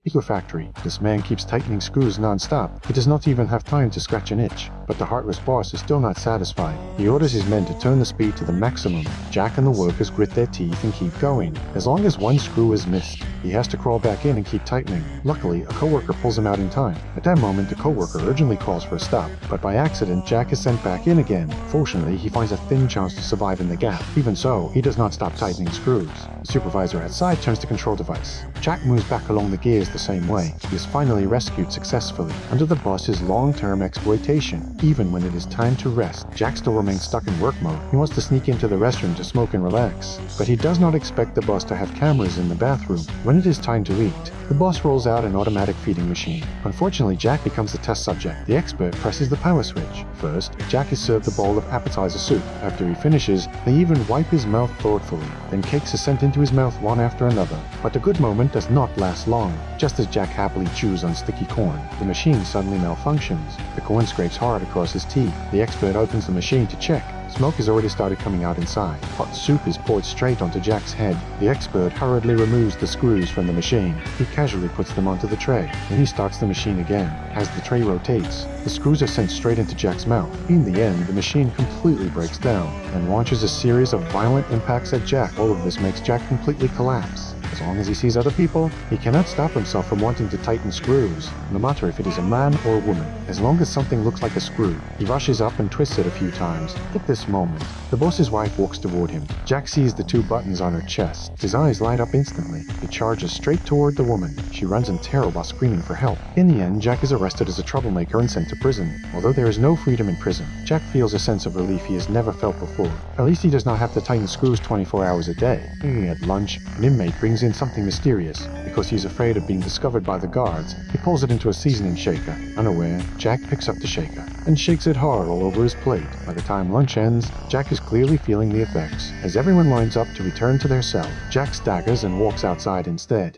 Eco-Factory. This man keeps tightening screws non-stop. He does not even have time to scratch an itch. But the heartless boss is still not satisfied. He orders his men to turn the speed to the maximum. Jack and the workers grit their teeth and keep going. As long as one screw is missed, he has to crawl back in and keep tightening. Luckily, a coworker pulls him out in time. At that moment, the coworker urgently calls for a stop, but by accident, Jack is sent back in again. Fortunately, he finds a thin chance to survive in the gap. Even so, he does not stop tightening screws. The supervisor outside turns the control device. Jack moves back along the gears the same way. He is finally rescued successfully. Under the boss's long-term exploitation, even when it is time to rest, Jack still remains stuck in work mode. He wants to sneak into the restroom to smoke and relax, but he does not expect the boss to have cameras in the bathroom. When it is time to eat, the boss rolls out an automatic feeding machine. Unfortunately, Jack becomes the test subject. The expert presses the power switch. First, Jack is served a bowl of appetizer soup. After he finishes, they even wipe his mouth thoughtfully. Then cakes are sent into his mouth one after another. But the good moment does not last long. Just as Jack happily chews on sticky corn, the machine suddenly malfunctions. The corn scrapes hard across his teeth. The expert opens the machine to check. Smoke has already started coming out inside. Hot soup is poured straight onto Jack's head. The expert hurriedly removes the screws from the machine. He casually puts them onto the tray. Then he starts the machine again. As the tray rotates, the screws are sent straight into Jack's mouth. In the end, the machine completely breaks down and launches a series of violent impacts at Jack. All of this makes Jack completely collapse. As long as he sees other people, he cannot stop himself from wanting to tighten screws, no matter if it is a man or a woman. As long as something looks like a screw, he rushes up and twists it a few times. At this moment, the boss's wife walks toward him. Jack sees the two buttons on her chest. His eyes light up instantly. He charges straight toward the woman. She runs in terror while screaming for help. In the end, Jack is arrested as a troublemaker and sent to prison. Although there is no freedom in prison, Jack feels a sense of relief he has never felt before. At least he does not have to tighten screws 24 hours a day. At lunch, an inmate brings in something mysterious. Because he's afraid of being discovered by the guards, he pulls it into a seasoning shaker. Unaware, Jack picks up the shaker and shakes it hard all over his plate. By the time lunch ends, Jack is clearly feeling the effects. As everyone lines up to return to their cell, Jack staggers and walks outside instead.